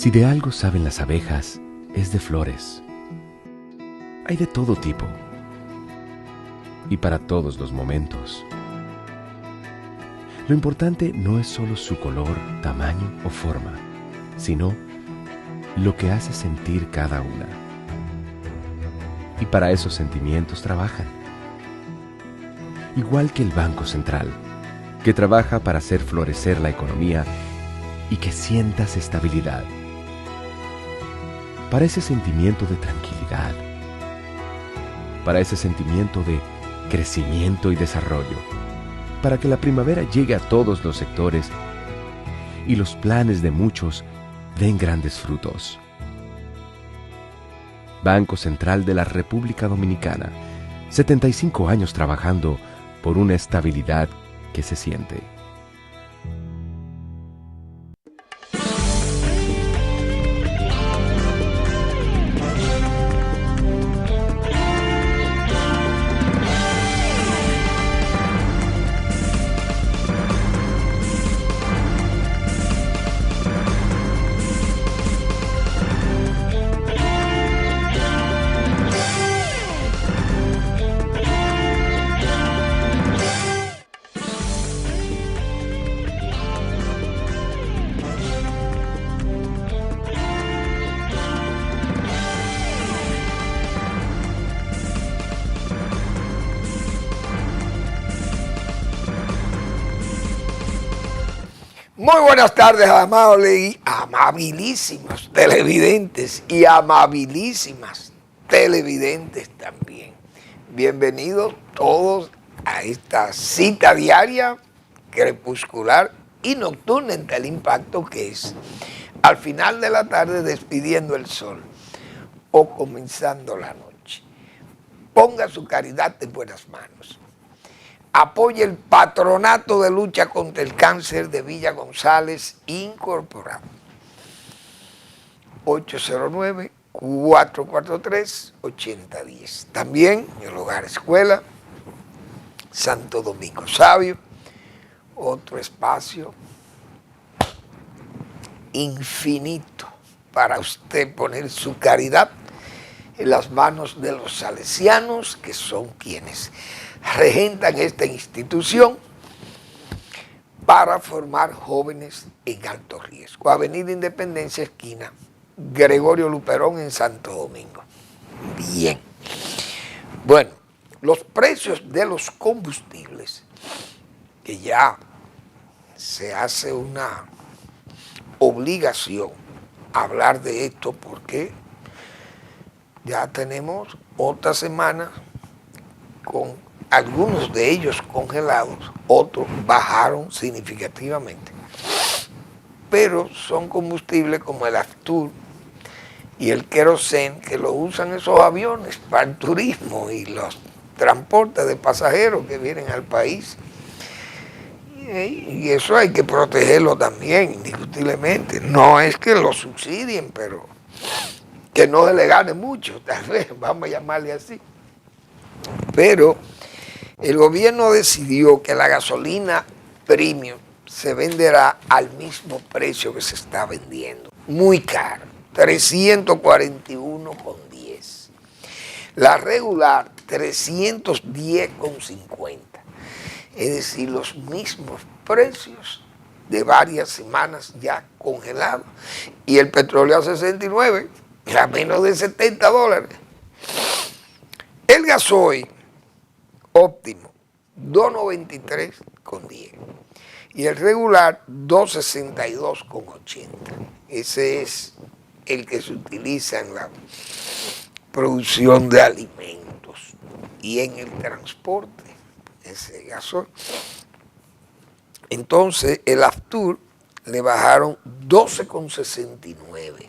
Si de algo saben las abejas, es de flores. Hay de todo tipo y para todos los momentos. Lo importante no es solo su color, tamaño o forma, sino lo que hace sentir cada una. Y para esos sentimientos trabajan. Igual que el Banco Central, que trabaja para hacer florecer la economía y que sientas estabilidad. Para ese sentimiento de tranquilidad. Para ese sentimiento de crecimiento y desarrollo. Para que la primavera llegue a todos los sectores y los planes de muchos den grandes frutos. Banco Central de la República Dominicana, 75 años trabajando por una estabilidad que se siente. Muy buenas tardes, amables y amabilísimos televidentes y amabilísimas televidentes también. Bienvenidos todos a esta cita diaria, crepuscular y nocturna en tal impacto que es al final de la tarde despidiendo el sol o comenzando la noche. Ponga su caridad en buenas manos. Apoya el Patronato de Lucha contra el Cáncer de Villa González Incorporado. 809-443-8010. También el Hogar Escuela, Santo Domingo Sabio, otro espacio infinito para usted poner su caridad en las manos de los salesianos, que son quienes regentan esta institución para formar jóvenes en alto riesgo. Avenida Independencia, esquina Gregorio Luperón en Santo Domingo. Bien. Bueno, los precios de los combustibles, que ya se hace una obligación hablar de esto porque ya tenemos otra semana con algunos de ellos congelados, otros bajaron significativamente. Pero son combustibles como el Aftur y el queroseno, que lo usan esos aviones para el turismo y los transportes de pasajeros que vienen al país. Y eso hay que protegerlo también, indiscutiblemente. No es que lo subsidien, pero que no se le gane mucho, tal vez, vamos a llamarle así. Pero el gobierno decidió que la gasolina premium se venderá al mismo precio que se está vendiendo. Muy caro, 341,10. La regular, 310,50. Es decir, los mismos precios de varias semanas ya congelados. Y el petróleo a 69, a menos de $70. El gasoil óptimo, 293,10. Y el regular, 262,80. Ese es el que se utiliza en la producción de alimentos y en el transporte, ese gasoil. Entonces, el Aftur le bajaron 12,69.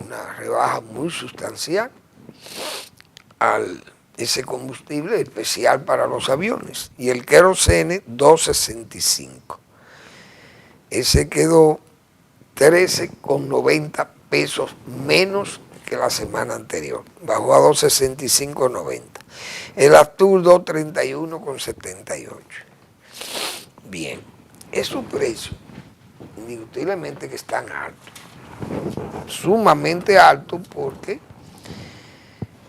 Una rebaja muy sustancial al ese combustible especial para los aviones. Y el queroseno, 2.65. Ese quedó 13,90 pesos menos que la semana anterior. Bajó a 2.65,90. El Aftur, 2.31,78. Bien, esos precios, indiscutiblemente que están altos. sumamente alto porque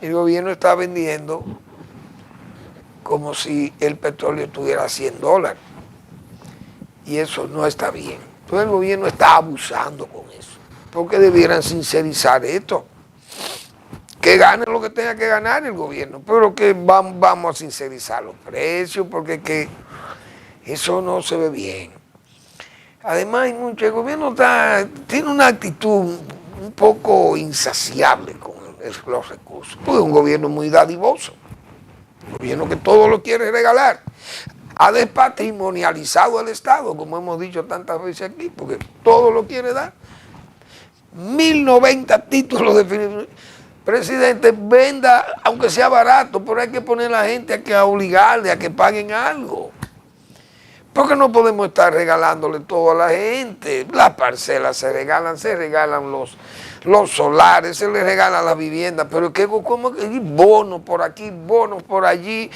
el gobierno está vendiendo como si el petróleo estuviera a $100 y eso no está bien. Entonces el gobierno está abusando con eso, porque debieran sincerizar esto. Que gane lo que tenga que ganar el gobierno, pero que vamos a sincerizar los precios, porque que eso no se ve bien. Además, el gobierno tiene una actitud un poco insaciable con los recursos, porque es un gobierno muy dadivoso, un gobierno que todo lo quiere regalar. Ha despatrimonializado el Estado, como hemos dicho tantas veces aquí, porque todo lo quiere dar. 1090 títulos de presidente, venda, aunque sea barato, pero hay que poner a la gente a obligarle a que paguen algo. Porque no podemos estar regalándole todo a la gente. Las parcelas se regalan los solares, se les regalan las viviendas, pero como que hay bonos por aquí, bonos por allí,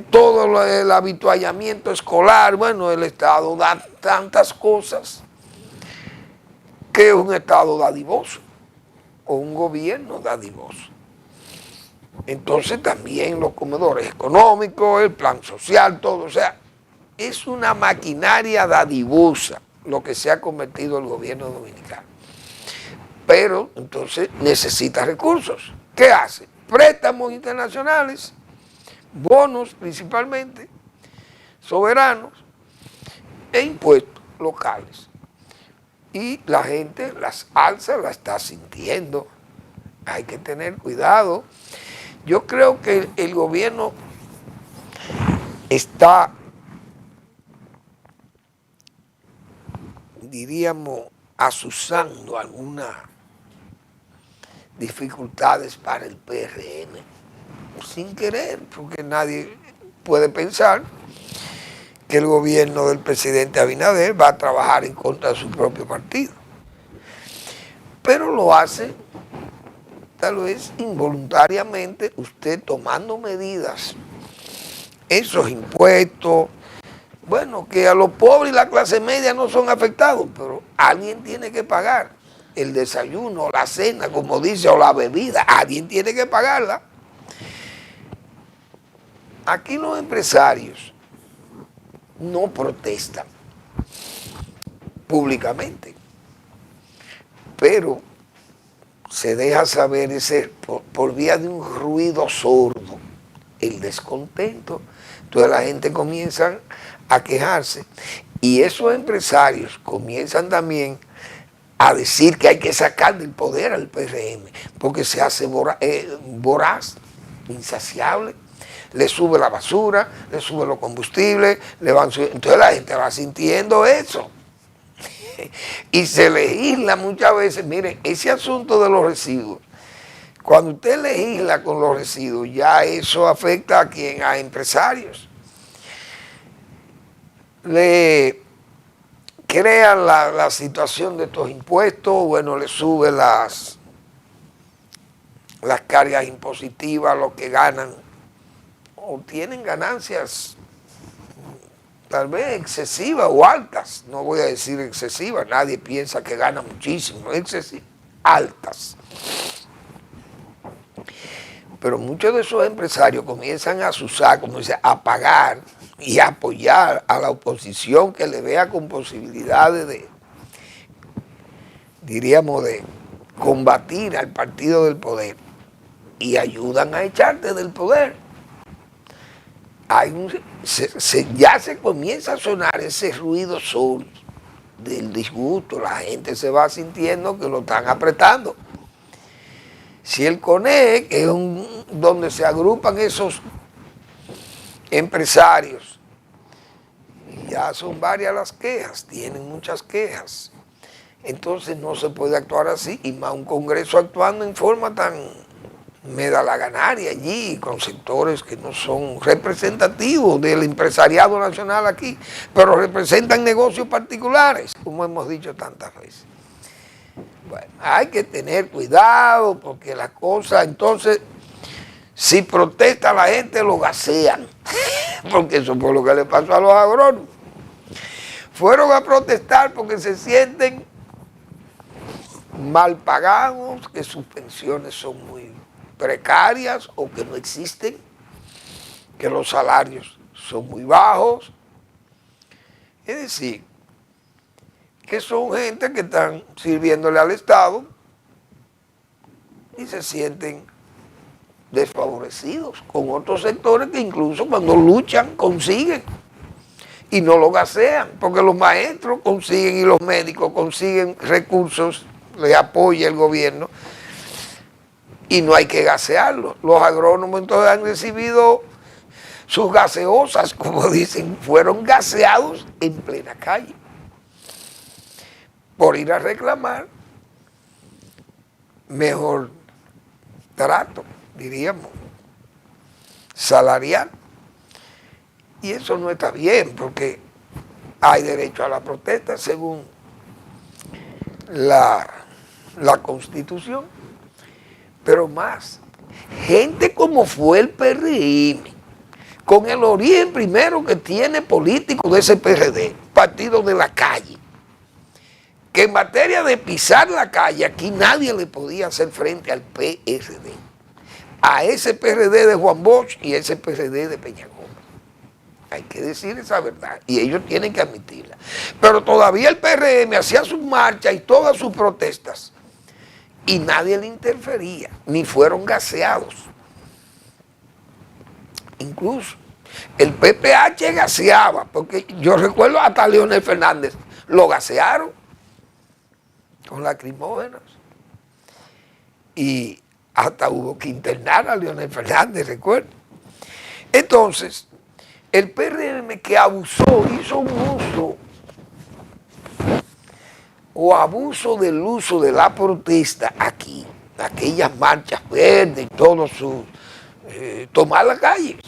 todo el habituallamiento escolar. Bueno, el Estado da tantas cosas que es un Estado dadivoso o un gobierno dadivoso. Entonces también los comedores económicos, el plan social, todo, o sea, es una maquinaria dadivosa lo que se ha convertido el gobierno dominicano. Pero entonces necesita recursos. ¿Qué hace? Préstamos internacionales, bonos principalmente, soberanos e impuestos locales. Y la gente las alza, la está sintiendo. Hay que tener cuidado. Yo creo que el gobierno está, diríamos, azuzando algunas dificultades para el PRM, sin querer, porque nadie puede pensar que el gobierno del presidente Abinader va a trabajar en contra de su propio partido. Pero lo hace, tal vez involuntariamente, usted tomando medidas, esos impuestos, bueno, que a los pobres y la clase media no son afectados, pero alguien tiene que pagar el desayuno, la cena, como dice, o la bebida, alguien tiene que pagarla. Aquí los empresarios no protestan públicamente, pero se deja saber por vía de un ruido sordo, el descontento. Entonces la gente comienza a quejarse y esos empresarios comienzan también a decir que hay que sacar del poder al PRM, porque se hace voraz, insaciable, le sube la basura, le sube los combustibles, entonces la gente va sintiendo eso. Y se legisla muchas veces, miren, ese asunto de los residuos, cuando usted legisla con los residuos, ya eso afecta a quién, a empresarios. Le crean la situación de estos impuestos, bueno, le sube las cargas impositivas a los que ganan o tienen ganancias tal vez excesivas o altas, no voy a decir excesivas, nadie piensa que gana muchísimo, excesivas, altas. Pero muchos de esos empresarios comienzan a azuzar, como dice, a pagar y a apoyar a la oposición que le vea con posibilidades de, diríamos, de combatir al partido del poder y ayudan a echarte del poder. Ya se comienza a sonar ese ruido sordo del disgusto, la gente se va sintiendo que lo están apretando. Si el CONE, que es donde se agrupan esos empresarios, ya son varias las quejas, tienen muchas quejas, entonces no se puede actuar así, y más un Congreso actuando en forma tan medalaganaria allí, con sectores que no son representativos del empresariado nacional aquí, pero representan negocios particulares, como hemos dicho tantas veces. Bueno, hay que tener cuidado porque las cosas, entonces, si protesta la gente, lo gasean, porque eso fue lo que le pasó a los agrónomos. Fueron a protestar porque se sienten mal pagados, que sus pensiones son muy precarias o que no existen, que los salarios son muy bajos. Es decir, que son gente que están sirviéndole al Estado y se sienten desfavorecidos con otros sectores que incluso cuando luchan consiguen y no lo gasean, porque los maestros consiguen y los médicos consiguen recursos, les apoya el gobierno y no hay que gasearlos. Los agrónomos entonces han recibido sus gaseosas, como dicen, fueron gaseados en plena calle por ir a reclamar mejor trato, diríamos, salarial. Y eso no está bien, porque hay derecho a la protesta según la Constitución. Pero más, gente como fue el PRM, con el origen primero que tiene político de ese PRD, partido de la calle, que en materia de pisar la calle, aquí nadie le podía hacer frente al PRD, a ese PRD de Juan Bosch y ese PRD de Peña Gómez. Hay que decir esa verdad y ellos tienen que admitirla. Pero todavía el PRM hacía sus marchas y todas sus protestas y nadie le interfería, ni fueron gaseados. Incluso el PPH gaseaba, porque yo recuerdo hasta a Leonel Fernández, lo gasearon con lacrimógenas y hasta hubo que internar a Leonel Fernández, recuerdo. Entonces, el PRM que abusó, hizo un uso o abuso del uso de la protesta aquí, aquellas marchas verdes, todo su tomar las calles.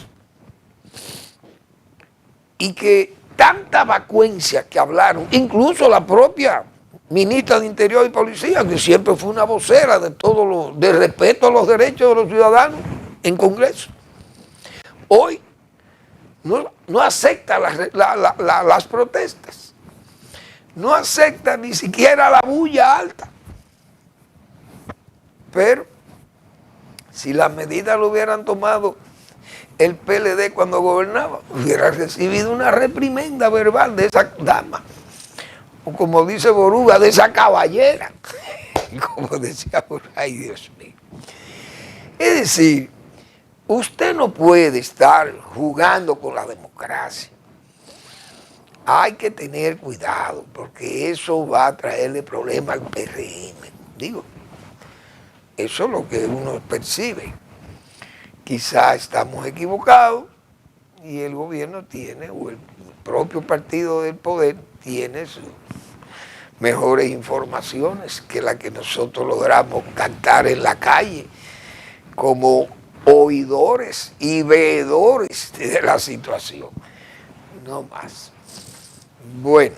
Y que tanta vacuencia que hablaron, incluso la propia ministra de Interior y Policía, que siempre fue una vocera de todo de respeto a los derechos de los ciudadanos en Congreso, hoy no acepta las protestas, no acepta ni siquiera la bulla alta. Pero si las medidas lo hubieran tomado el PLD cuando gobernaba, hubiera recibido una reprimenda verbal de esa dama, o como dice Boruga, de esa caballera, como decía Boruga. Ay, Dios mío. Es decir, usted no puede estar jugando con la democracia. Hay que tener cuidado, porque eso va a traerle problemas al PRM. Digo, eso es lo que uno percibe. Quizá estamos equivocados y el gobierno tiene, o el propio partido del poder tiene sus mejores informaciones que las que nosotros logramos captar en la calle como oidores y veedores de la situación. No más. Bueno,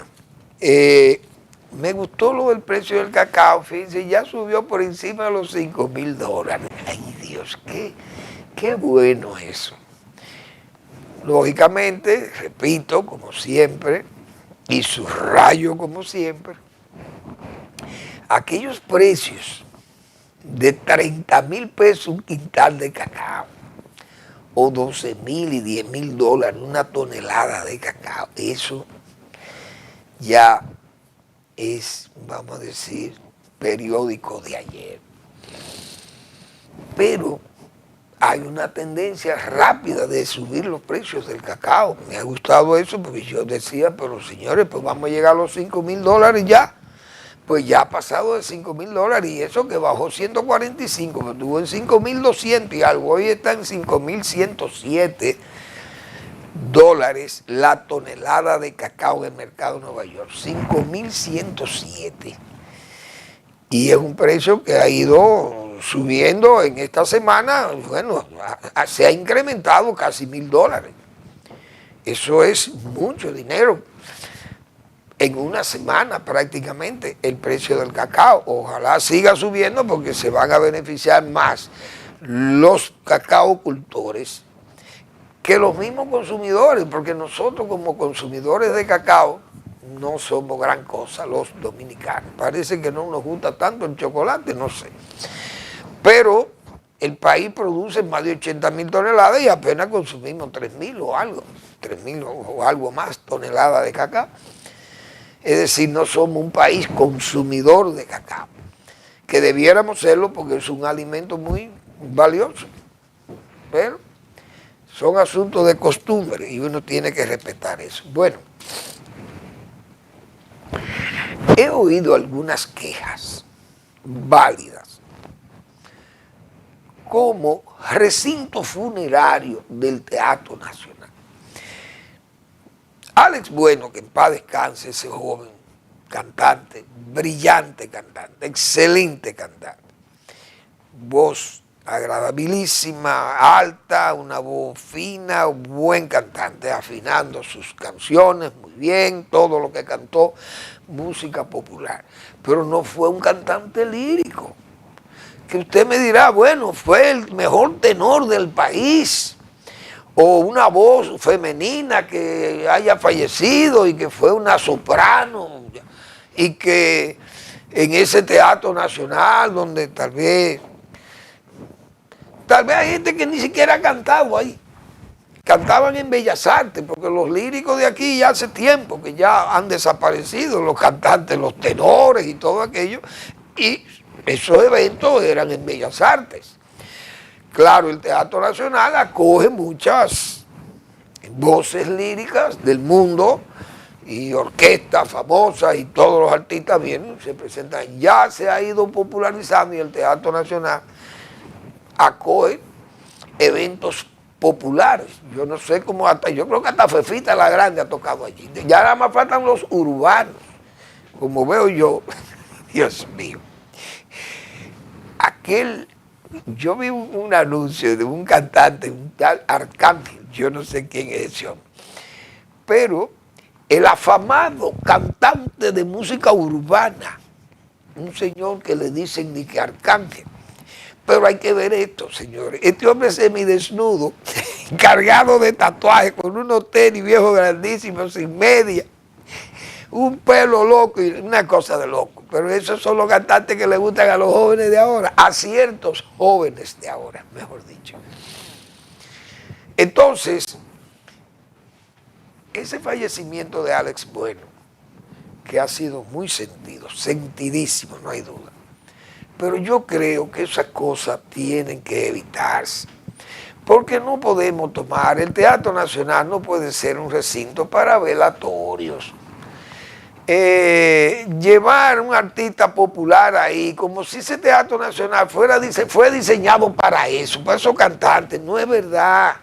me gustó lo del precio del cacao, fíjense, ya subió por encima de los $5,000. Ay, Dios, qué bueno eso. Lógicamente, repito, como siempre, y subrayo como siempre, aquellos precios de 30,000 pesos un quintal de cacao, o 12,000 y 10,000 dólares una tonelada de cacao, eso ya es, vamos a decir, periódico de ayer. Pero hay una tendencia rápida de subir los precios del cacao. Me ha gustado eso porque yo decía, pero señores, pues vamos a llegar a los $5,000 ya. Pues ya ha pasado de $5,000 y eso que bajó 145, pero estuvo en 5,200 y algo. Hoy está en 5,107 dólares la tonelada de cacao en el mercado de Nueva York. 5,107. Y es un precio que ha ido subiendo en esta semana. Bueno, se ha incrementado casi $1,000. Eso es mucho dinero. En una semana prácticamente el precio del cacao. Ojalá siga subiendo porque se van a beneficiar más los cacaocultores que los mismos consumidores, porque nosotros como consumidores de cacao no somos gran cosa los dominicanos. Parece que no nos gusta tanto el chocolate, no sé. Pero el país produce más de 80.000 toneladas y apenas consumimos 3.000 o algo, 3.000 o algo más toneladas de cacao. Es decir, no somos un país consumidor de cacao, que debiéramos serlo porque es un alimento muy valioso. Pero son asuntos de costumbre y uno tiene que respetar eso. Bueno, he oído algunas quejas válidas, como recinto funerario del Teatro Nacional. Alex Bueno, que en paz descanse, ese joven cantante, brillante cantante, excelente cantante, voz agradabilísima, alta, una voz fina, buen cantante, afinando sus canciones muy bien, todo lo que cantó, música popular, pero no fue un cantante lírico, que usted me dirá, bueno, fue el mejor tenor del país, o una voz femenina que haya fallecido y que fue una soprano, y que en ese Teatro Nacional, donde tal vez hay gente que ni siquiera ha cantado ahí, cantaban en Bellas Artes, porque los líricos de aquí ya hace tiempo que ya han desaparecido, los cantantes, los tenores y todo aquello, y esos eventos eran en Bellas Artes. Claro, el Teatro Nacional acoge muchas voces líricas del mundo y orquestas famosas y todos los artistas vienen, se presentan. Ya se ha ido popularizando y el Teatro Nacional acoge eventos populares. Yo no sé cómo yo creo que hasta Fefita la Grande ha tocado allí. Ya nada más faltan los urbanos, como veo yo. Dios mío. Yo vi un anuncio de un cantante, un tal Arcángel, yo no sé quién es ese hombre, pero el afamado cantante de música urbana, un señor que le dicen ni que Arcángel, pero hay que ver esto, señores, este hombre semidesnudo, cargado de tatuajes, con unos tenis viejos grandísimos, sin media, un pelo loco y una cosa de loco. Pero esos son los cantantes que le gustan a los jóvenes de ahora, a ciertos jóvenes de ahora, mejor dicho. Entonces, ese fallecimiento de Alex Bueno, que ha sido muy sentido, sentidísimo, no hay duda. Pero yo creo que esas cosas tienen que evitarse, porque no podemos tomar, el Teatro Nacional no puede ser un recinto para velatorios. Llevar un artista popular ahí, como si ese Teatro Nacional fue diseñado para eso, para esos cantantes, no es verdad.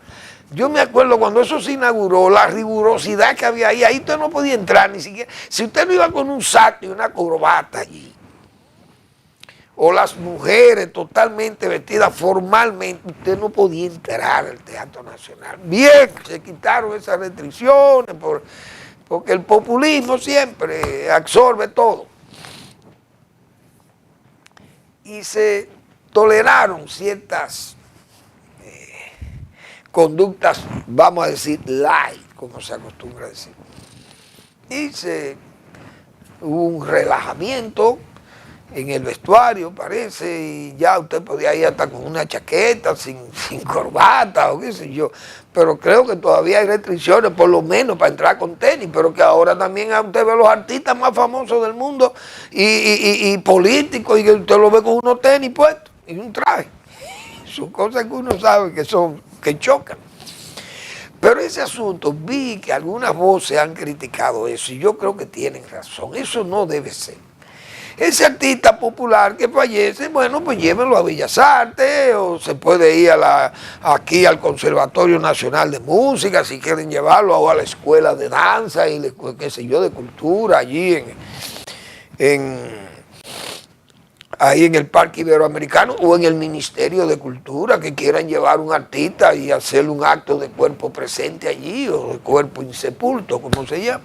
Yo me acuerdo cuando eso se inauguró, la rigurosidad que había ahí usted no podía entrar ni siquiera, si usted no iba con un saco y una corbata allí, o las mujeres totalmente vestidas formalmente, usted no podía entrar al Teatro Nacional. Bien, se quitaron esas restricciones porque el populismo siempre absorbe todo. Y se toleraron ciertas conductas, vamos a decir, light, como se acostumbra a decir. Y hubo un relajamiento en el vestuario, parece, y ya usted podía ir hasta con una chaqueta, sin corbata o qué sé yo, pero creo que todavía hay restricciones, por lo menos para entrar con tenis, pero que ahora también usted ve a los artistas más famosos del mundo y políticos, y que usted lo ve con unos tenis puestos y un traje. Son cosas que uno sabe que chocan. Pero ese asunto, vi que algunas voces han criticado eso, y yo creo que tienen razón, eso no debe ser. Ese artista popular que fallece, bueno, pues llévenlo a Bellas Artes, o se puede ir aquí al Conservatorio Nacional de Música, si quieren llevarlo, o a la Escuela de Danza y qué sé yo, de Cultura, allí ahí en el Parque Iberoamericano, o en el Ministerio de Cultura, que quieran llevar un artista y hacerle un acto de cuerpo presente allí, o de cuerpo insepulto, como se llama.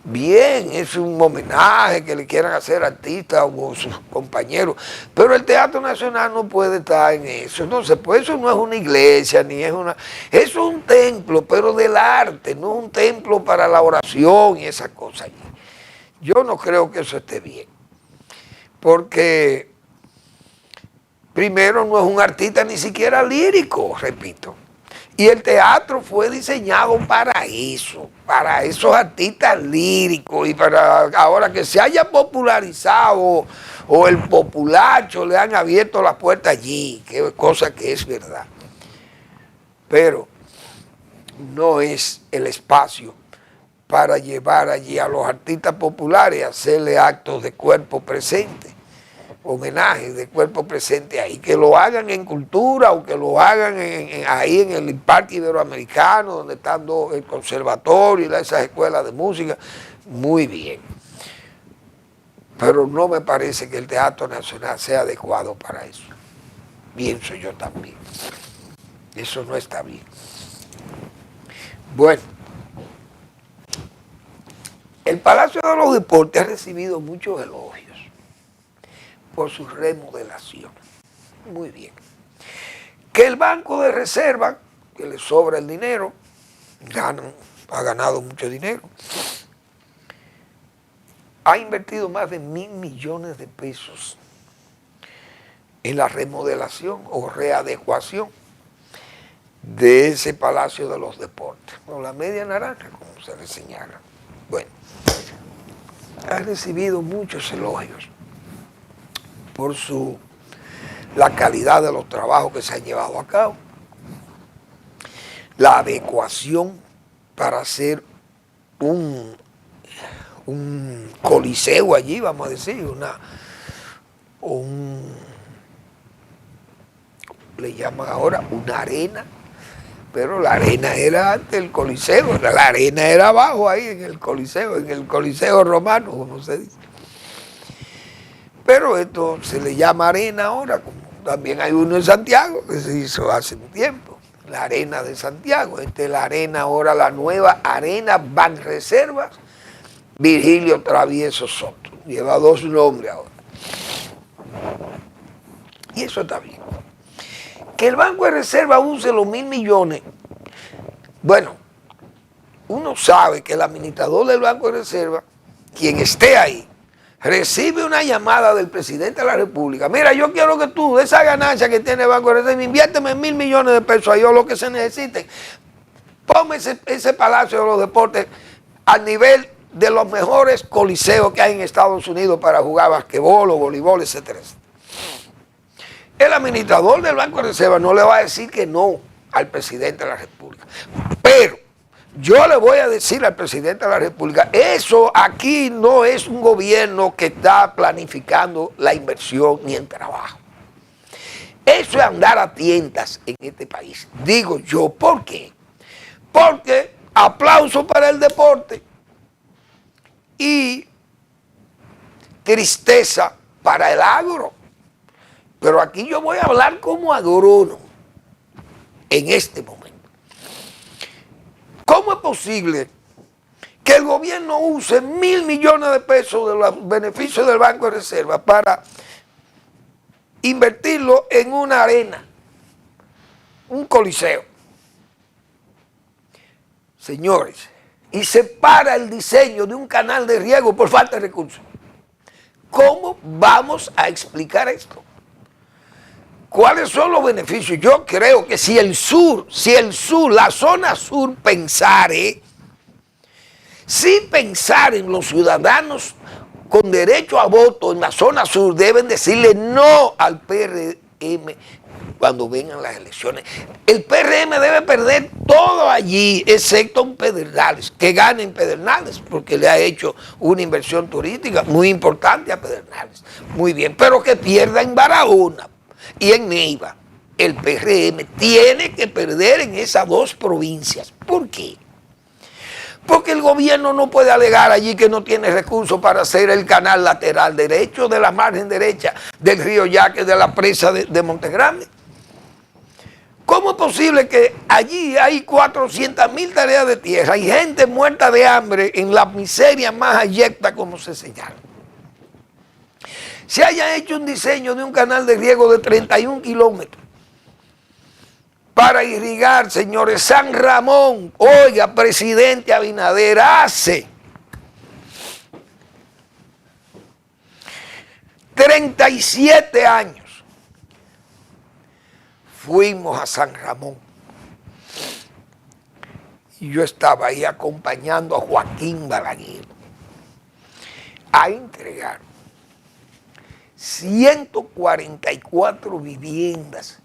Bien, es un homenaje que le quieran hacer artistas o sus compañeros, pero el Teatro Nacional no puede estar en eso, no se puede, eso no es una iglesia, ni es una, eso es un templo, pero del arte, no un templo para la oración y esas cosas allí. Yo no creo que eso esté bien, porque primero no es un artista ni siquiera lírico, repito. Y el teatro fue diseñado para eso, para esos artistas líricos y para ahora que se haya popularizado o el populacho le han abierto la puerta allí, que cosa que es verdad. Pero no es el espacio para llevar allí a los artistas populares a hacerle actos de cuerpo presente, homenaje de cuerpo presente ahí, que lo hagan en cultura o que lo hagan ahí en el Parque Iberoamericano, donde están el conservatorio y esas escuelas de música, muy bien. Pero no me parece que el Teatro Nacional sea adecuado para eso. Pienso yo también. Eso no está bien. Bueno, el Palacio de los Deportes ha recibido muchos elogios por su remodelación. Muy bien. Que el Banco de Reserva, que le sobra el dinero, ha ganado mucho dinero, ha invertido más de 1.000 millones de pesos en la remodelación o readecuación de ese Palacio de los Deportes, o la media naranja, como se le señala. Bueno, ha recibido muchos elogios por la calidad de los trabajos que se han llevado a cabo, la adecuación para hacer un coliseo allí, vamos a decir, le llaman ahora una arena, pero la arena era antes del coliseo, la arena era abajo ahí en el coliseo romano, como se dice. Pero esto se le llama arena ahora, como también hay uno en Santiago que se hizo hace un tiempo, la arena de Santiago. Esta es la arena ahora, la nueva arena Banreservas Virgilio Travieso Soto. Lleva 2 nombres ahora. Y eso está bien. Que el Banco de Reserva use los 1.000 millones. Bueno, uno sabe que el administrador del Banco de Reserva, quien esté ahí, recibe una llamada del presidente de la República. Mira, yo quiero que tú, de esa ganancia que tiene el Banco de Reserva, inviérteme 1.000 millones de pesos ahí o lo que se necesite. Ponme ese Palacio de los Deportes al nivel de los mejores coliseos que hay en Estados Unidos para jugar basquetbol o voleibol, etcétera. El administrador del Banco de Reserva no le va a decir que no al presidente de la República. Pero yo le voy a decir al presidente de la República, eso aquí no es un gobierno que está planificando la inversión ni el trabajo. Eso es andar a tientas en este país. Digo yo, ¿por qué? Porque aplauso para el deporte y tristeza para el agro. Pero aquí yo voy a hablar como agrónomo en este momento. ¿Cómo es posible que el gobierno use 1.000 millones de pesos de los beneficios del Banco de Reserva para invertirlo en una arena, un coliseo? Señores, y se para el diseño de un canal de riego por falta de recursos. ¿Cómo vamos a explicar esto? ¿Cuáles son los beneficios? Yo creo que si el sur, la zona sur pensare, si pensar en los ciudadanos con derecho a voto en la zona sur, deben decirle no al PRM cuando vengan las elecciones. El PRM debe perder todo allí, excepto en Pedernales, que gane en Pedernales, porque le ha hecho una inversión turística muy importante a Pedernales. Muy bien, pero que pierda en Barahona y en Neiva. El PRM tiene que perder en esas 2 provincias. ¿Por qué? Porque el gobierno no puede alegar allí que no tiene recursos para hacer el canal lateral derecho de la margen derecha del río Yaque, de la presa de Montegrande. ¿Cómo es posible que allí hay 400.000 tareas de tierra y gente muerta de hambre en la miseria más abyecta, como se señala? Se haya hecho un diseño de un canal de riego de 31 kilómetros para irrigar, señores, San Ramón. Oiga, presidente Abinader, hace 37 años fuimos a San Ramón. Y yo estaba ahí acompañando a Joaquín Balaguer a entregar 144 viviendas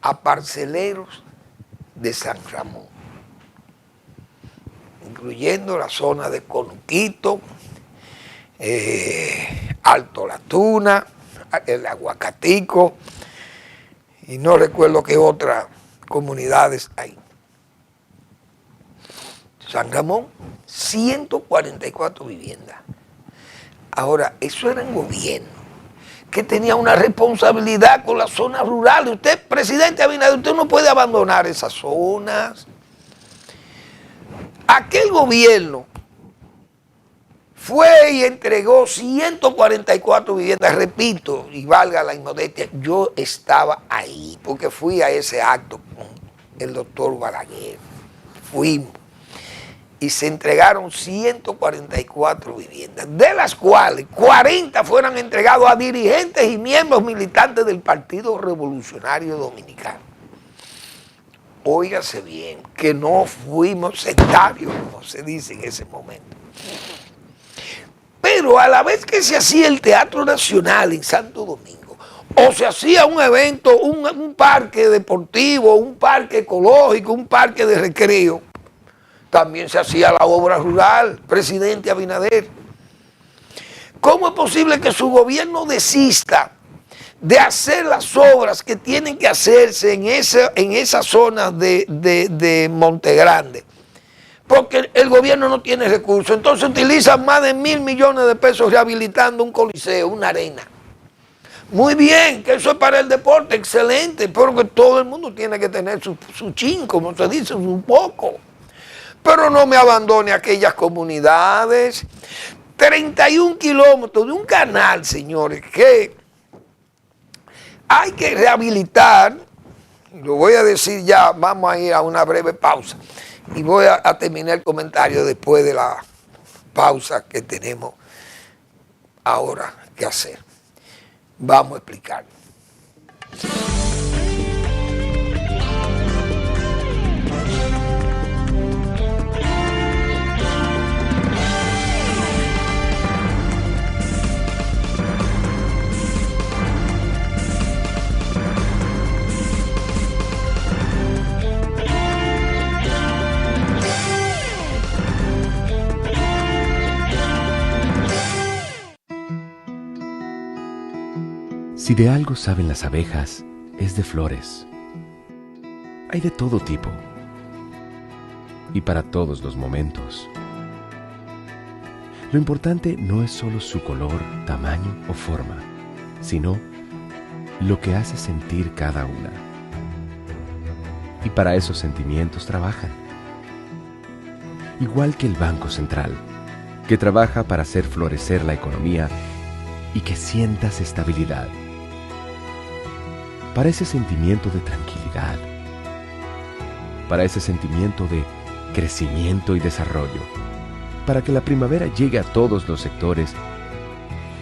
a parceleros de San Ramón, incluyendo la zona de Conuquito, Alto La Tuna, el Aguacatico, y no recuerdo qué otras comunidades hay. San Ramón, 144 viviendas. Ahora, eso era en gobierno, que tenía una responsabilidad con las zonas rurales. Usted, presidente Abinader, usted no puede abandonar esas zonas. Aquel gobierno fue y entregó 144 viviendas, repito, y valga la inmodestia, yo estaba ahí, porque fui a ese acto con el doctor Balaguer. Fuimos. Y se entregaron 144 viviendas, de las cuales 40 fueron entregados a dirigentes y miembros militantes del Partido Revolucionario Dominicano. Óigase bien, que no fuimos sectarios, como se dice en ese momento. Pero a la vez que se hacía el Teatro Nacional en Santo Domingo, o se hacía un evento, un parque deportivo, un parque ecológico, un parque de recreo, también se hacía la obra rural, presidente Abinader. ¿Cómo es posible que su gobierno desista de hacer las obras que tienen que hacerse en esa zona de Monte Grande? Porque el gobierno no tiene recursos. Entonces utilizan más de 1.000 millones de pesos rehabilitando un coliseo, una arena. Muy bien, que eso es para el deporte, excelente, pero que todo el mundo tiene que tener su chin, como se dice, un poco. Pero no me abandone aquellas comunidades. 31 kilómetros de un canal, señores, que hay que rehabilitar. Lo voy a decir ya, vamos a ir a una breve pausa. Y voy a terminar el comentario después de la pausa que tenemos ahora que hacer. Vamos a explicar. Si de algo saben las abejas, es de flores. Hay de todo tipo y para todos los momentos. Lo importante no es solo su color, tamaño o forma, sino lo que hace sentir cada una. Y para esos sentimientos trabajan. Igual que el Banco Central, que trabaja para hacer florecer la economía y que sientas estabilidad. Para ese sentimiento de tranquilidad, para ese sentimiento de crecimiento y desarrollo, para que la primavera llegue a todos los sectores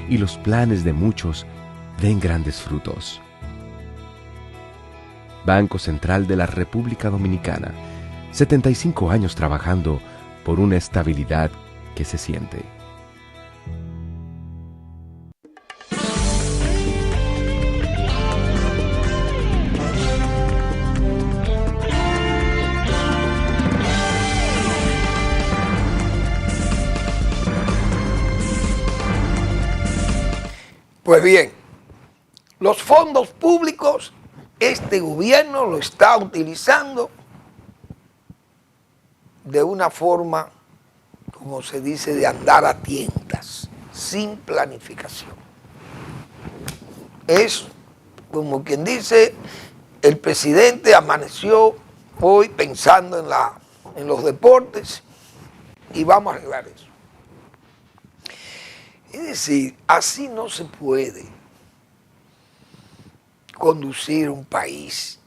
y los planes de muchos den grandes frutos. Banco Central de la República Dominicana, 75 años trabajando por una estabilidad que se siente. Pues bien, los fondos públicos, este gobierno lo está utilizando de una forma, como se dice, de andar a tientas, sin planificación. Es como quien dice, el presidente amaneció hoy pensando en los deportes y vamos a arreglar eso. Es decir, así no se puede conducir un país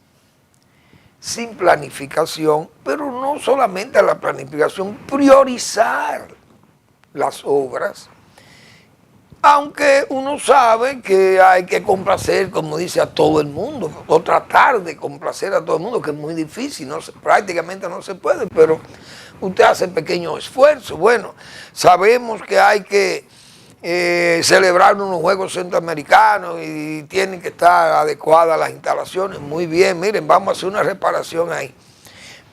sin planificación, pero no solamente a la planificación, priorizar las obras Aunque uno sabe que hay que complacer, como dice, a todo el mundo, o tratar de complacer a todo el mundo, que es muy difícil, prácticamente no se puede, pero usted hace pequeños esfuerzos. Bueno, sabemos que hay que celebrar unos Juegos Centroamericanos y tienen que estar adecuadas las instalaciones. Muy bien, miren, vamos a hacer una reparación ahí.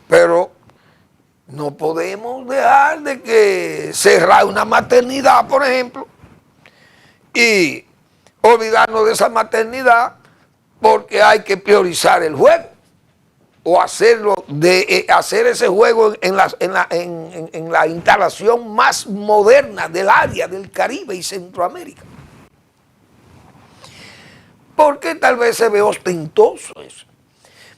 Pero no podemos dejar de que cerrar una maternidad, por ejemplo, y olvidarnos de esa maternidad porque hay que priorizar el juego o hacerlo hacer ese juego en la instalación más moderna del área del Caribe y Centroamérica, porque tal vez se ve ostentoso eso,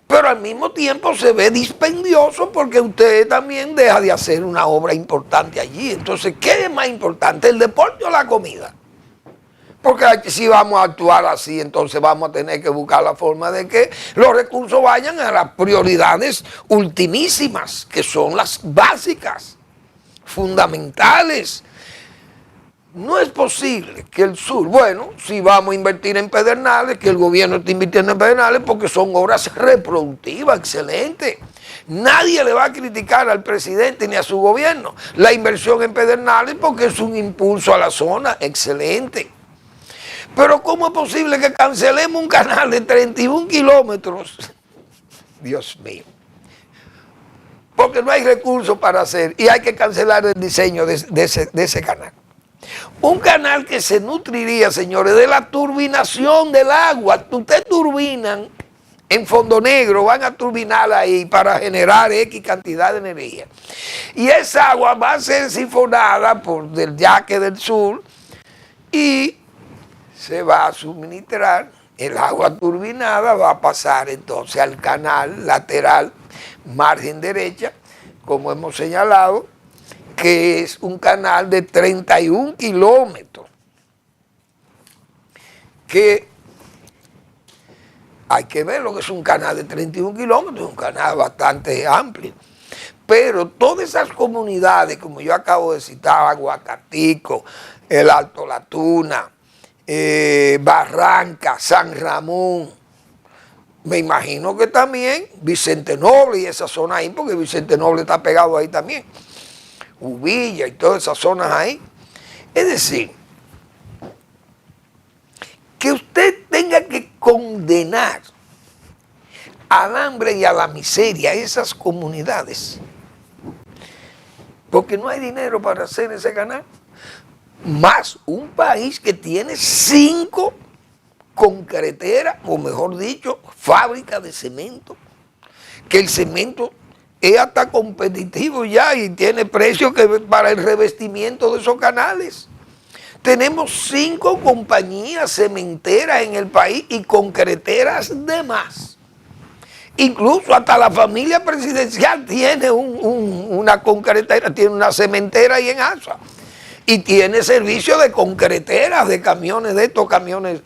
pero al mismo tiempo se ve dispendioso porque usted también deja de hacer una obra importante allí. Entonces, ¿qué es más importante, el deporte o la comida? Porque si vamos a actuar así, entonces vamos a tener que buscar la forma de que los recursos vayan a las prioridades ultimísimas, que son las básicas, fundamentales. No es posible que el sur, bueno, si vamos a invertir en Pedernales, que el gobierno esté invirtiendo en Pedernales porque son obras reproductivas, excelentes. Nadie le va a criticar al presidente ni a su gobierno la inversión en Pedernales porque es un impulso a la zona, excelente. Pero ¿cómo es posible que cancelemos un canal de 31 kilómetros? Dios mío. Porque no hay recursos para hacer y hay que cancelar el diseño de ese canal. Un canal que se nutriría, señores, de la turbinación del agua. Ustedes turbinan en Fondo Negro, van a turbinar ahí para generar X cantidad de energía. Y esa agua va a ser sifonada por el Yaque del Sur y se va a suministrar, el agua turbinada va a pasar entonces al canal lateral, margen derecha, como hemos señalado, que es un canal de 31 kilómetros, que hay que ver lo que es un canal de 31 kilómetros, un canal bastante amplio. Pero todas esas comunidades, como yo acabo de citar, Aguacatico, el Alto La Tuna, Barranca, San Ramón, me imagino que también Vicente Noble y esa zona ahí, porque Vicente Noble está pegado ahí también, Uvilla y todas esas zonas ahí. Es decir, que usted tenga que condenar al hambre y a la miseria a esas comunidades porque no hay dinero para hacer ese canal. Más un país que tiene 5 concreteras, o mejor dicho, fábricas de cemento, que el cemento es hasta competitivo ya y tiene precio que para el revestimiento de esos canales. Tenemos 5 compañías cementeras en el país y concreteras de más. Incluso hasta la familia presidencial tiene una concretera, tiene una cementera ahí en Asua. Y tiene servicio de concreteras, de camiones, de estos camiones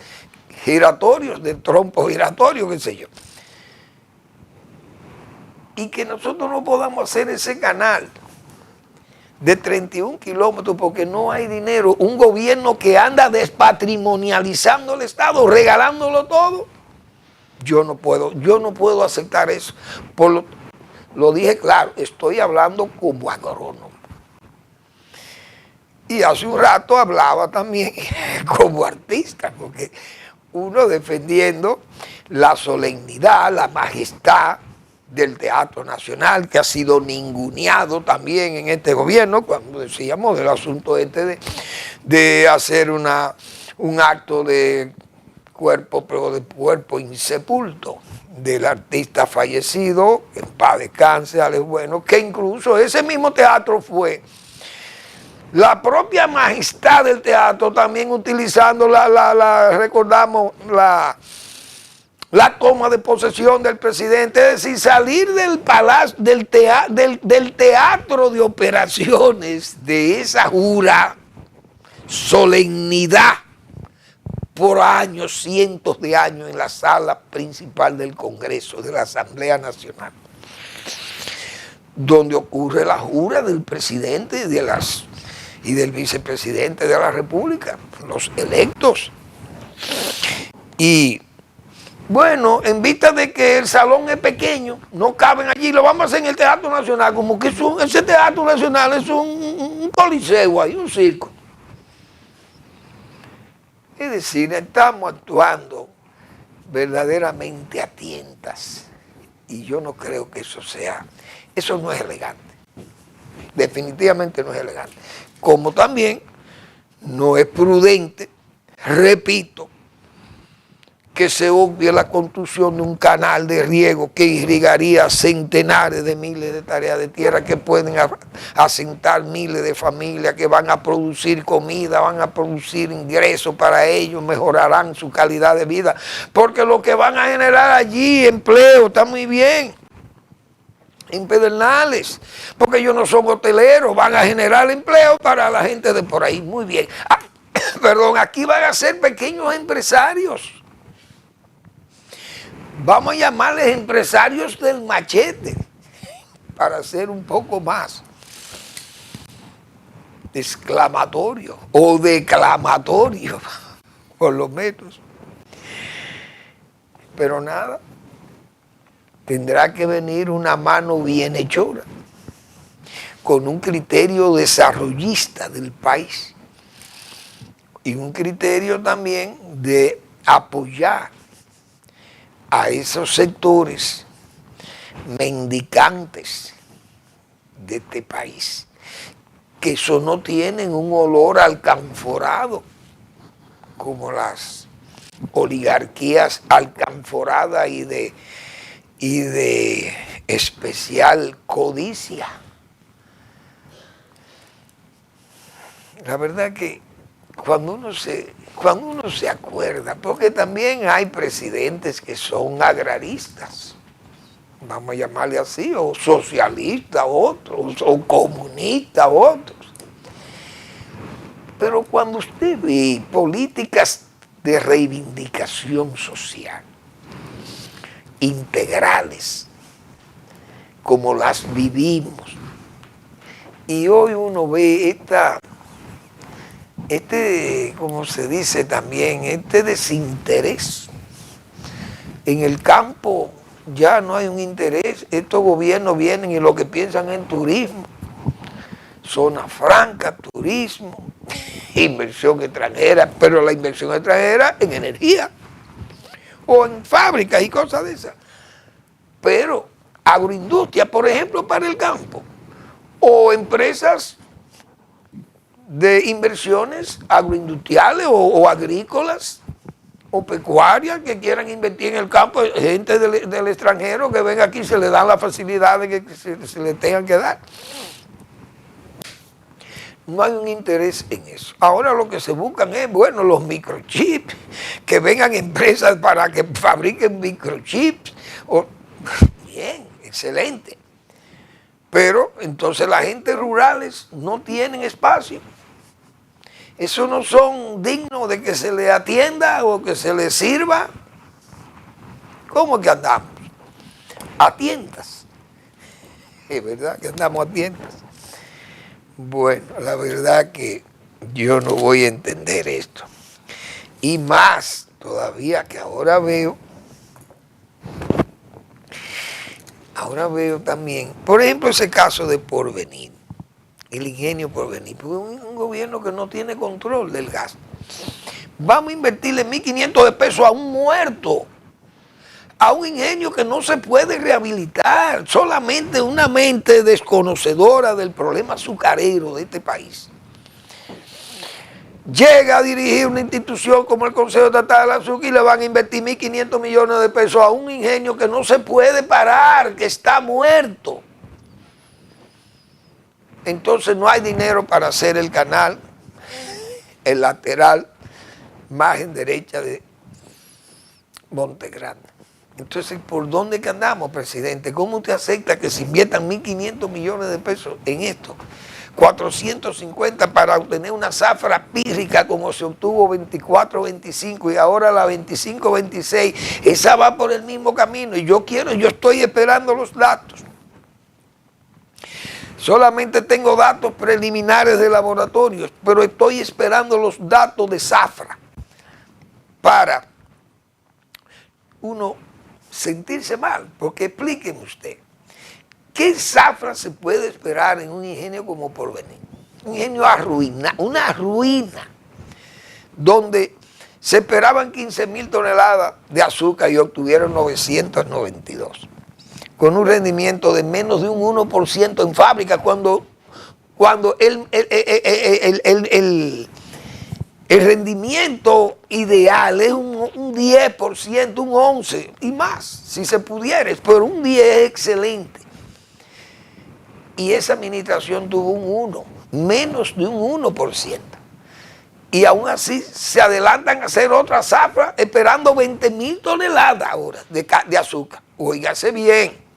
giratorios, de trompos giratorios, qué sé yo. Y que nosotros no podamos hacer ese canal de 31 kilómetros porque no hay dinero. Un gobierno que anda despatrimonializando el Estado, regalándolo todo. Yo no puedo aceptar eso. Lo dije claro, estoy hablando como agrónomo. Y hace un rato hablaba también como artista, porque uno defendiendo la solemnidad, la majestad del Teatro Nacional, que ha sido ninguneado también en este gobierno, cuando decíamos del asunto de hacer un acto de cuerpo, pero de cuerpo insepulto, del artista fallecido, en paz descanse, Alex Bueno, que incluso ese mismo teatro fue la propia majestad del teatro también utilizando recordamos la toma de posesión del presidente, es decir, salir del palacio, del teatro de operaciones, de esa jura, solemnidad, por años, cientos de años en la sala principal del Congreso, de la Asamblea Nacional, donde ocurre la jura del presidente, de las y del vicepresidente de la República, los electos. Y bueno, en vista de que el salón es pequeño, no caben allí, lo vamos a hacer en el Teatro Nacional, como que ese Teatro Nacional es un coliseo ahí, un circo. Es decir, estamos actuando verdaderamente a tientas. Y yo no creo que eso no es elegante. Definitivamente no es elegante. Como también no es prudente, repito, que se obvie la construcción de un canal de riego que irrigaría centenares de miles de tareas de tierra que pueden asentar miles de familias que van a producir comida, van a producir ingresos para ellos, mejorarán su calidad de vida, porque lo que van a generar allí, empleo, está muy bien. En Pedernales, porque ellos no son hoteleros, van a generar empleo para la gente de por ahí, muy bien. Perdón, aquí van a ser pequeños empresarios. Vamos a llamarles empresarios del machete, para ser un poco más exclamatorio o declamatorio, por lo menos. Pero nada, tendrá que venir una mano bienhechora, con un criterio desarrollista del país y un criterio también de apoyar a esos sectores mendicantes de este país, que eso no tienen un olor alcanforado como las oligarquías alcanforadas y de especial codicia. La verdad que cuando uno se acuerda, porque también hay presidentes que son agraristas, vamos a llamarle así, o socialistas otros, o comunistas otros. Pero cuando usted ve políticas de reivindicación social, integrales, como las vivimos, y hoy uno ve como se dice también, este desinterés. En el campo ya no hay un interés, estos gobiernos vienen y lo que piensan en turismo, zona franca, turismo, inversión extranjera, pero la inversión extranjera en energía o en fábricas y cosas de esas. Pero agroindustria, por ejemplo, para el campo, o empresas de inversiones agroindustriales o agrícolas o pecuarias que quieran invertir en el campo, gente del extranjero que venga aquí, se le dan las facilidades que se le tengan que dar. No hay un interés en eso. Ahora lo que se buscan es, bueno, los microchips, que vengan empresas para que fabriquen microchips. Bien, excelente. Pero entonces la gente rurales no tienen espacio. Esos no son dignos de que se les atienda o que se les sirva. ¿Cómo que andamos? A tientas. Es verdad que andamos a tientas. Bueno, la verdad que yo no voy a entender esto. Y más todavía que ahora veo también, por ejemplo, ese caso de Porvenir, el ingenio Porvenir, porque es un gobierno que no tiene control del gasto. Vamos a invertirle 1.500 de pesos a un muerto, a un ingenio que no se puede rehabilitar, solamente una mente desconocedora del problema azucarero de este país llega a dirigir una institución como el Consejo Estatal del Azúcar y le van a invertir 1.500 millones de pesos a un ingenio que no se puede parar, que está muerto. Entonces no hay dinero para hacer el canal, el lateral, margen derecha de Montegrande. Entonces, ¿por dónde que andamos, presidente? ¿Cómo usted acepta que se inviertan 1.500 millones de pesos en esto? 450 para obtener una zafra pírrica como se obtuvo 24-25 y ahora la 25-26. Esa va por el mismo camino y yo estoy esperando los datos. Solamente tengo datos preliminares de laboratorios, pero estoy esperando los datos de Zafra para uno sentirse mal, porque explíqueme usted, ¿qué zafra se puede esperar en un ingenio como Porvenir? Un ingenio una ruina, donde se esperaban 15.000 toneladas de azúcar y obtuvieron 992, con un rendimiento de menos de un 1% en fábrica, cuando el rendimiento ideal es un 10%, un 11% y más, si se pudiera, pero un 10% es excelente. Y esa administración tuvo un 1%, menos de un 1%. Y aún así se adelantan a hacer otra zafra esperando 20.000 toneladas ahora de azúcar. Óigase bien,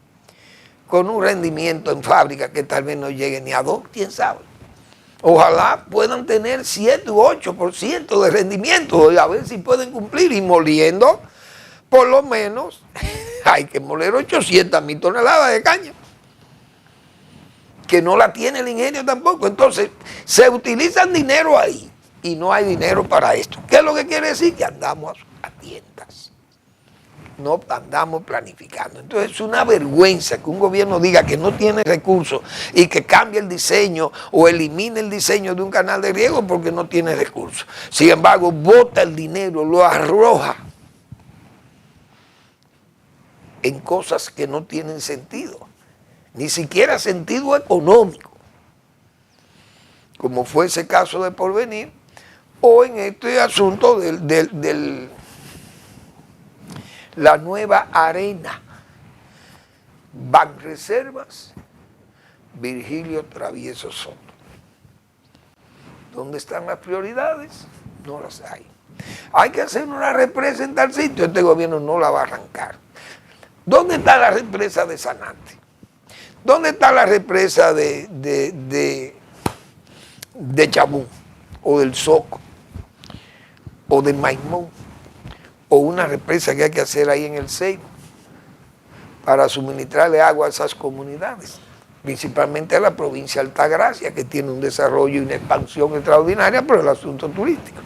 con un rendimiento en fábrica que tal vez no llegue ni a 2, quién sabe. Ojalá puedan tener 7 u 8% de rendimiento, y a ver si pueden cumplir, y moliendo, por lo menos, hay que moler 800.000 toneladas de caña, que no la tiene el ingenio tampoco. Entonces, se utilizan dinero ahí, y no hay dinero para esto. ¿Qué es lo que quiere decir? Que andamos a tientas, no andamos planificando. Entonces es una vergüenza que un gobierno diga que no tiene recursos y que cambie el diseño o elimine el diseño de un canal de riego porque no tiene recursos. Sin embargo, bota el dinero, lo arroja en cosas que no tienen sentido, ni siquiera sentido económico, como fue ese caso de Porvenir, o en este asunto la nueva arena, Banreservas, Virgilio Travieso Soto. ¿Dónde están las prioridades? No las hay. Hay que hacer una represa en tal sitio, este gobierno no la va a arrancar. ¿Dónde está la represa de Sanate? ¿Dónde está la represa de Chabún, o del Soco, o de Maimón, o una represa que hay que hacer ahí en el Ceibo para suministrarle agua a esas comunidades, principalmente a la provincia de Altagracia, que tiene un desarrollo y una expansión extraordinaria por el asunto turístico?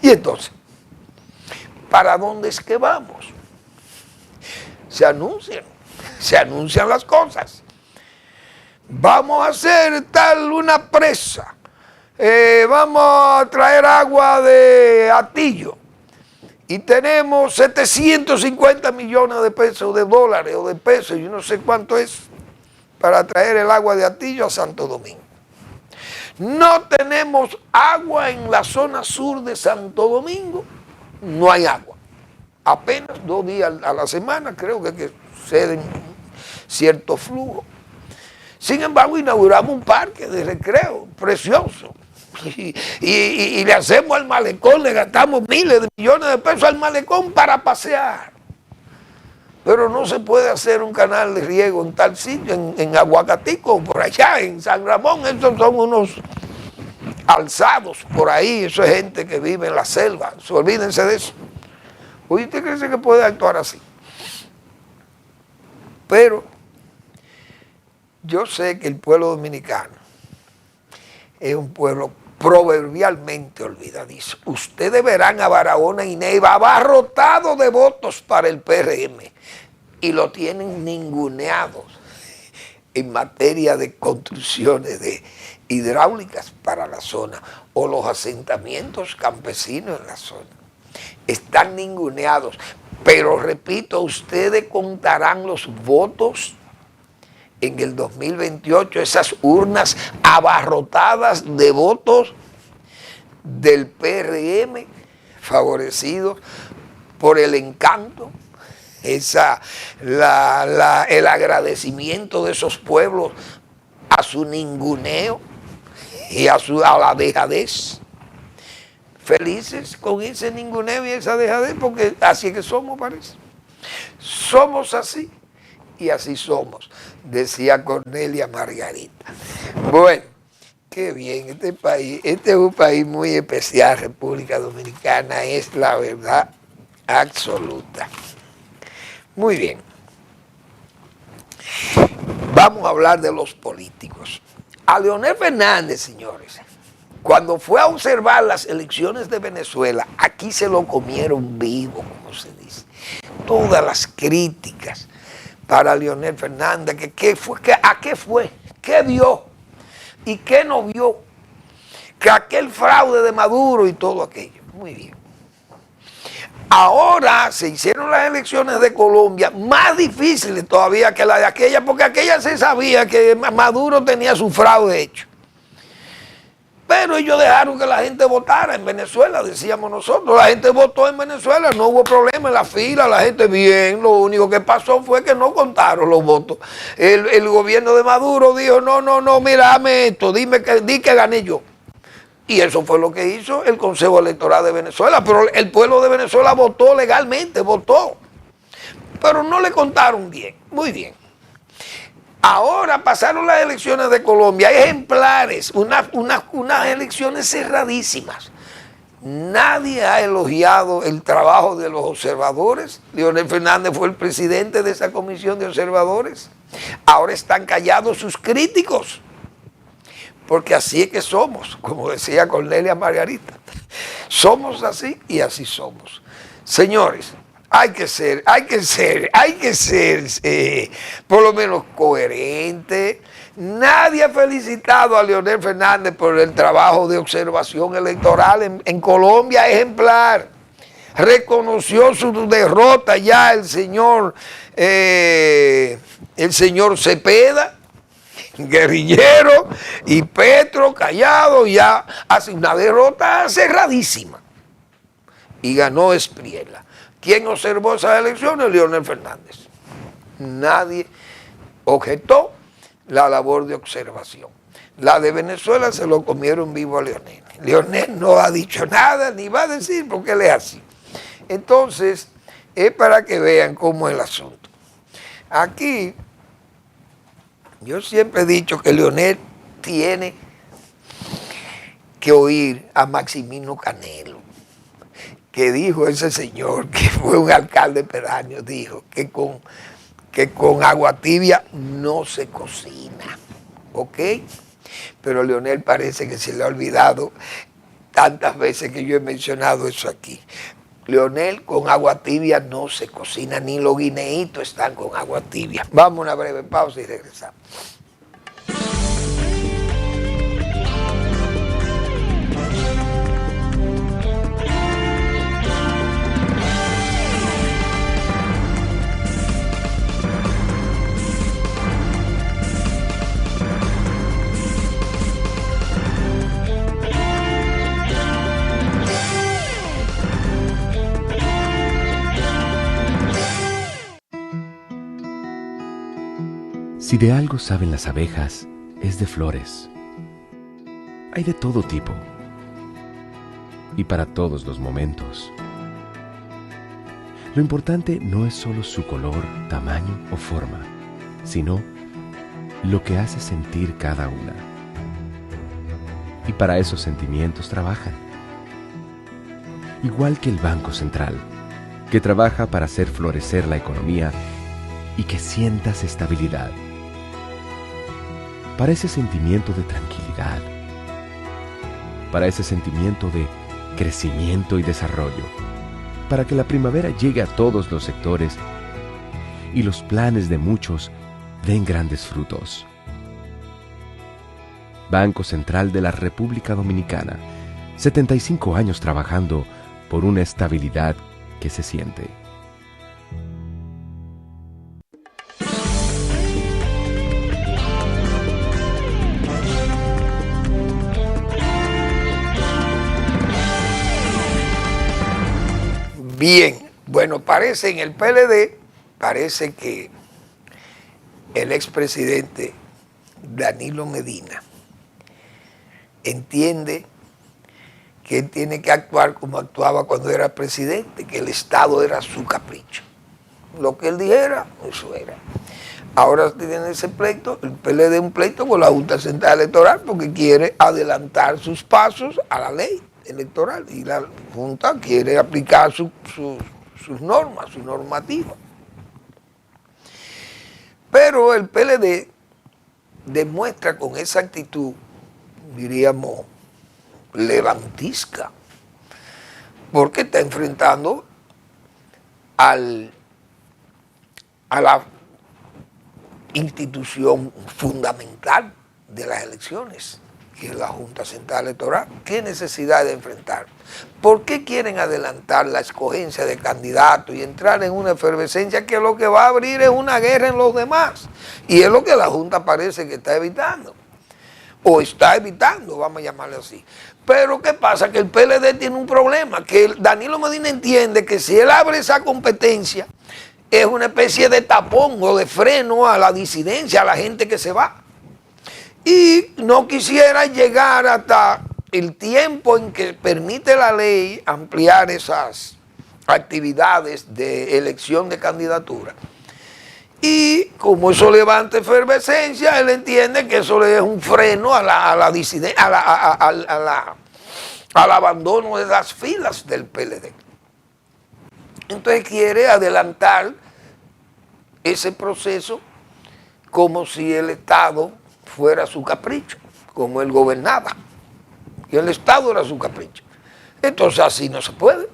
Y entonces, ¿para dónde es que vamos? Se anuncian las cosas. Vamos a hacer tal una presa, vamos a traer agua de Atillo, y tenemos 750 millones de pesos, de dólares o de pesos, yo no sé cuánto es, para traer el agua de Atillo a Santo Domingo. No tenemos agua en la zona sur de Santo Domingo, no hay agua. Apenas 2 días a la semana creo que suceden cierto flujo. Sin embargo, inauguramos un parque de recreo precioso. Y le hacemos al malecón, le gastamos miles de millones de pesos al malecón para pasear. Pero no se puede hacer un canal de riego en tal sitio, en Aguacatico, por allá, en San Ramón. Estos son unos alzados por ahí, eso es gente que vive en la selva, olvídense de eso. Oye, ¿usted cree que puede actuar así? Pero yo sé que el pueblo dominicano es un pueblo proverbialmente olvidadizo. Ustedes verán a Barahona y Neiva abarrotados de votos para el PRM y lo tienen ninguneados en materia de construcciones de hidráulicas para la zona o los asentamientos campesinos en la zona. Están ninguneados, pero repito, ustedes contarán los votos en el 2028, esas urnas abarrotadas de votos del PRM, favorecidos por el encanto, el agradecimiento de esos pueblos a su ninguneo y a la dejadez. Felices con ese ninguneo y esa dejadez, porque así es que somos, parece. Somos así y así somos, decía Cornelia Margarita. Bueno, qué bien, este es un país muy especial, República Dominicana, es la verdad absoluta. Muy bien. Vamos a hablar de los políticos. A Leonel Fernández, señores, cuando fue a observar las elecciones de Venezuela, aquí se lo comieron vivo, como se dice. Todas las críticas para Leonel Fernández, ¿a qué fue? ¿Qué vio? ¿Y qué no vio? Que aquel fraude de Maduro y todo aquello. Muy bien. Ahora se hicieron las elecciones de Colombia más difíciles todavía que la de aquella, porque aquella se sabía que Maduro tenía su fraude hecho. Pero ellos dejaron que la gente votara en Venezuela, decíamos nosotros. La gente votó en Venezuela, no hubo problema en la fila, la gente bien. Lo único que pasó fue que no contaron los votos. El gobierno de Maduro dijo, no, mira, dame esto, di que gané yo. Y eso fue lo que hizo el Consejo Electoral de Venezuela. Pero el pueblo de Venezuela votó legalmente, votó. Pero no le contaron bien, muy bien. Ahora pasaron las elecciones de Colombia, ejemplares, unas elecciones cerradísimas. Nadie ha elogiado el trabajo de los observadores. Leonel Fernández fue el presidente de esa comisión de observadores. Ahora están callados sus críticos. Porque así es que somos, como decía Cornelia Margarita. Somos así y así somos. Señores, hay que ser por lo menos coherente. Nadie ha felicitado a Leonel Fernández por el trabajo de observación electoral en Colombia, ejemplar. Reconoció su derrota ya el señor Cepeda, guerrillero, y Petro callado, ya hace una derrota cerradísima. Y ganó Espriella. ¿Quién observó esas elecciones? Leonel Fernández. Nadie objetó la labor de observación. La de Venezuela se lo comieron vivo a Leonel. Leonel no ha dicho nada, ni va a decir, porque él es así. Entonces, es para que vean cómo es el asunto. Aquí, yo siempre he dicho que Leonel tiene que oír a Maximino Canelo, que dijo ese señor, que fue un alcalde pedáneo, dijo que con agua tibia no se cocina, ¿ok? Pero Leonel parece que se le ha olvidado tantas veces que yo he mencionado eso aquí. Leonel, con agua tibia no se cocina, ni los guineitos están con agua tibia. Vamos a una breve pausa y regresamos. Si de algo saben las abejas, es de flores. Hay de todo tipo y para todos los momentos. Lo importante no es solo su color, tamaño o forma, sino lo que hace sentir cada una. Y para esos sentimientos trabajan. Igual que el Banco Central, que trabaja para hacer florecer la economía y que sientas estabilidad. Para ese sentimiento de tranquilidad, para ese sentimiento de crecimiento y desarrollo, para que la primavera llegue a todos los sectores y los planes de muchos den grandes frutos. Banco Central de la República Dominicana, 75 años trabajando por una estabilidad que se siente. Bien, bueno, parece en el PLD, parece que el expresidente Danilo Medina entiende que él tiene que actuar como actuaba cuando era presidente, que el Estado era su capricho. Lo que él dijera, eso era. Ahora tiene ese pleito, el PLD un pleito con la Junta Central Electoral porque quiere adelantar sus pasos a la ley electoral y la Junta quiere aplicar sus normas, su normativa. Pero el PLD demuestra con esa actitud, diríamos, levantisca, porque está enfrentando a la institución fundamental de las elecciones, que es la Junta Central Electoral. ¿Qué necesidad de enfrentar? ¿Por qué quieren adelantar la escogencia de candidatos y entrar en una efervescencia que lo que va a abrir es una guerra en los demás? Y es lo que la Junta parece que está evitando, o está evitando, vamos a llamarle así. Pero ¿qué pasa? Que el PLD tiene un problema, que Danilo Medina entiende que si él abre esa competencia, es una especie de tapón o de freno a la disidencia, a la gente que se va. Y no quisiera llegar hasta el tiempo en que permite la ley ampliar esas actividades de elección de candidatura. Y como eso levanta efervescencia, él entiende que eso es un freno a la disidencia, al abandono de las filas del PLD. Entonces quiere adelantar ese proceso como si el Estado fuera su capricho, como él gobernaba, y el Estado era su capricho. Entonces así no se puede.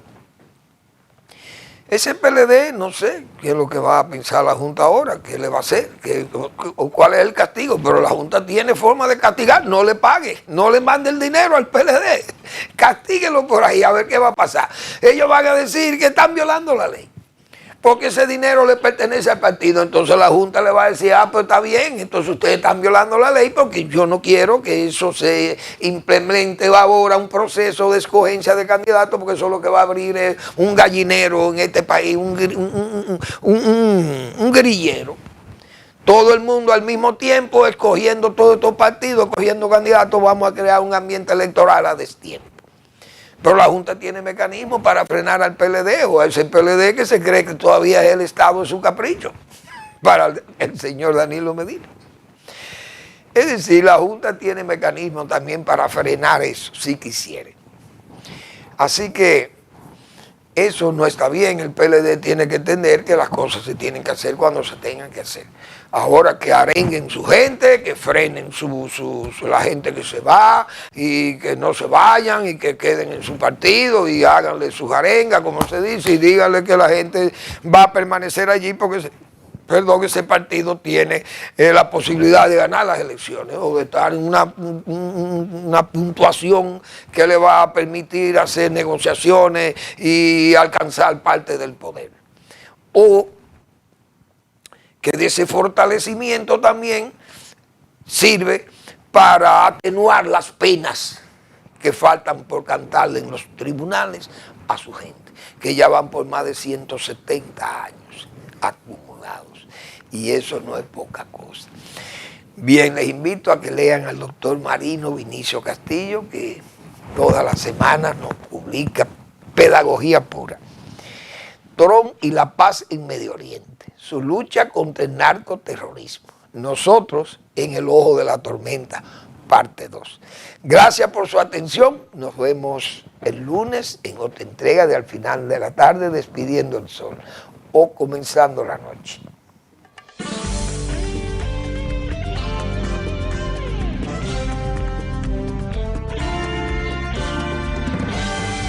Ese PLD, no sé qué es lo que va a pensar la Junta ahora, qué le va a hacer, o cuál es el castigo, pero la Junta tiene forma de castigar, no le pague, no le mande el dinero al PLD, castíguelo por ahí a ver qué va a pasar. Ellos van a decir que están violando la ley, porque ese dinero le pertenece al partido. Entonces la Junta le va a decir, pues está bien, entonces ustedes están violando la ley porque yo no quiero que eso se implemente ahora un proceso de escogencia de candidatos, porque eso lo que va a abrir es un gallinero en este país, un grillero. Todo el mundo al mismo tiempo escogiendo todos estos partidos, escogiendo candidatos, vamos a crear un ambiente electoral a destiempo. Pero la Junta tiene mecanismos para frenar al PLD, o a ese PLD que se cree que todavía es el Estado de su capricho, para el señor Danilo Medina. Es decir, la Junta tiene mecanismos también para frenar eso, si quisiere. Así que eso no está bien, el PLD tiene que entender que las cosas se tienen que hacer cuando se tengan que hacer. Ahora que arenguen su gente, que frenen la gente que se va y que no se vayan y que queden en su partido y háganle sus arengas, como se dice, y díganle que la gente va a permanecer allí porque ese partido tiene la posibilidad de ganar las elecciones o de estar en una puntuación que le va a permitir hacer negociaciones y alcanzar parte del poder. O que de ese fortalecimiento también sirve para atenuar las penas que faltan por cantarle en los tribunales a su gente, que ya van por más de 170 años acumulados. Y eso no es poca cosa. Bien, les invito a que lean al doctor Marino Vinicio Castillo, que todas las semanas nos publica pedagogía pura. Trump y la paz en Medio Oriente, su lucha contra el narcoterrorismo. Nosotros en el ojo de la tormenta, parte 2. Gracias por su atención. Nos vemos el lunes en otra entrega de Al Final de la Tarde, despidiendo el sol o comenzando la noche.